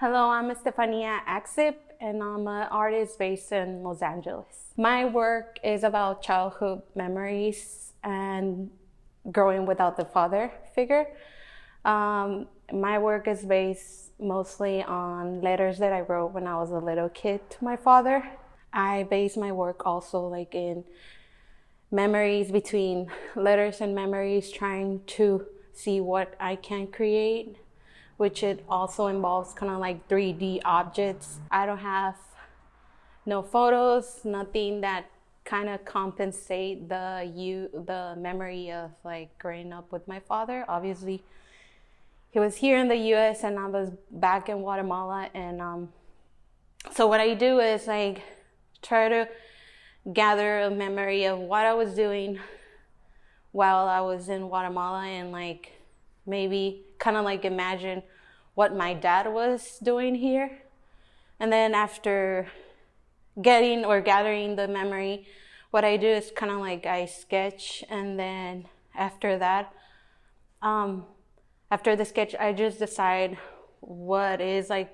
Hello, I'm Estefania Ajcip, and I'm an artist based in Los Angeles. My work is about childhood memories and growing without the father figure. My work is based mostly on letters that I wrote when I was a little kid to my father. I base my work also in memories between letters and memories, trying to see what I can create, which it also involves kind of like 3D objects. I don't have no photos, nothing that kind of compensate the memory of growing up with my father. Obviously, he was here in the U.S. and I was back in Guatemala, and so what I do is try to gather a memory of what I was doing while I was in Guatemala, and maybe kind of imagine what my dad was doing here. And then after gathering the memory, what I do is kind of I sketch, and then after that, after the sketch, I just decide what is I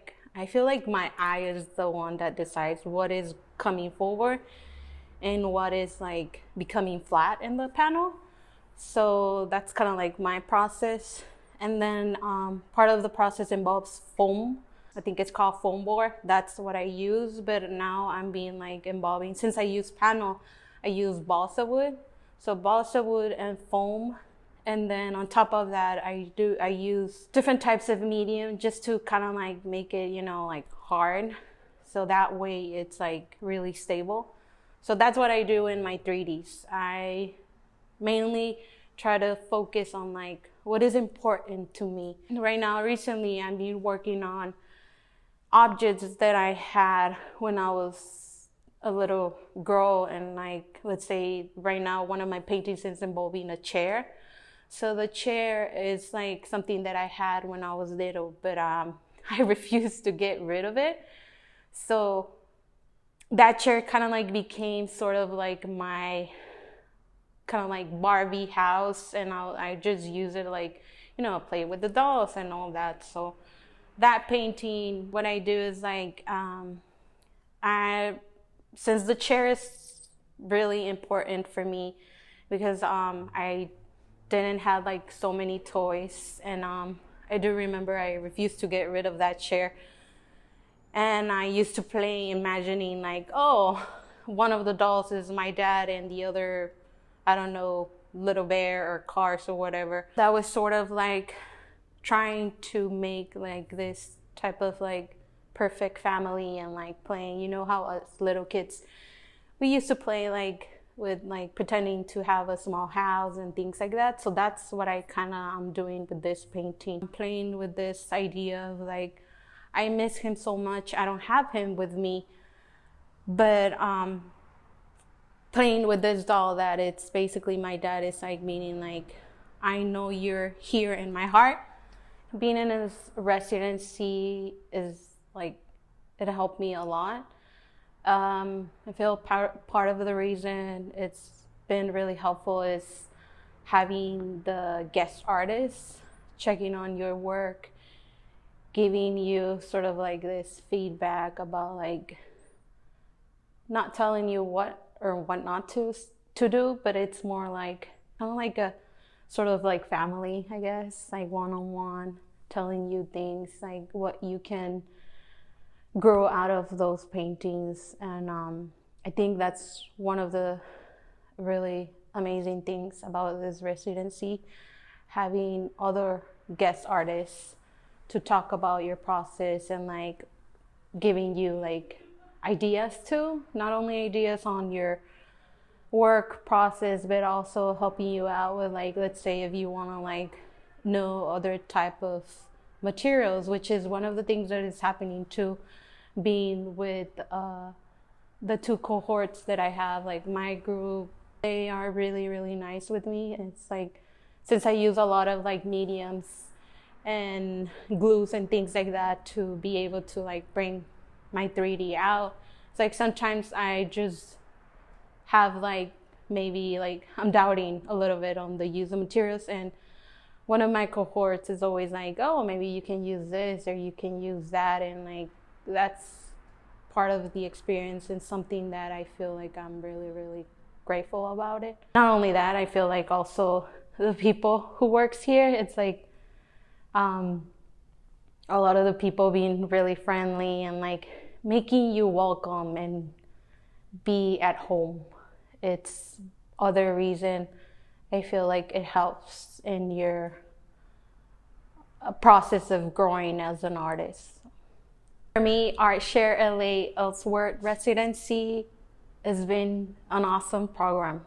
feel like my eye is the one that decides what is coming forward and what is becoming flat in the panel. So that's kind of my process. And then part of the process involves foam. I think it's called foam board. That's what I use. But now I'm being involving, since I use panel, I use balsa wood. So balsa wood and foam. And then on top of that, I use different types of medium just to kind of make it, hard. So that way it's really stable. So that's what I do in my 3Ds. I mainly try to focus on what is important to me. Right now, recently, I've been working on objects that I had when I was a little girl, and let's say right now, one of my paintings is involving a chair. So the chair is something that I had when I was little, but I refused to get rid of it. So that chair kind of became sort of my kind of Barbie house, and I just use it play with the dolls and all that. So that painting, what I do is since the chair is really important for me, because I didn't have so many toys, and I do remember I refused to get rid of that chair. And I used to play imagining one of the dolls is my dad and the other, I don't know, little bear or cars or whatever. That was sort of trying to make this type of perfect family, and playing, how us little kids, we used to play with pretending to have a small house and things like that. So that's what I kind of am doing with this painting. I'm playing with this idea of I miss him so much. I don't have him with me, but playing with this doll that it's basically my dad is meaning I know you're here in my heart. Being in his residency is it helped me a lot. I feel part of the reason it's been really helpful is having the guest artists checking on your work, giving you sort of this feedback about not telling you what or what not to do, but it's more kind of a sort of family, I guess, one-on-one, telling you things what you can grow out of those paintings. And I think that's one of the really amazing things about this residency, having other guest artists to talk about your process and giving you ideas too, not only ideas on your work process, but also helping you out with let's say if you want to know other type of materials, which is one of the things that is happening too, being with the two cohorts that I have. My group, they are really, really nice with me. It's since I use a lot of mediums and glues and things like that to be able to bring my 3D out. It's sometimes I just have maybe I'm doubting a little bit on the use of materials, and one of my cohorts is always like, oh, maybe you can use this or you can use that. And like, that's part of the experience and something that I feel like I'm really, really grateful about it. Not only that, I feel like also the people who works here, it's like a lot of the people being really friendly and like making you welcome and be at home. It's other reason I feel like it helps in your process of growing as an artist. For me, Art Share L.A. Ellsworth Residency has been an awesome program.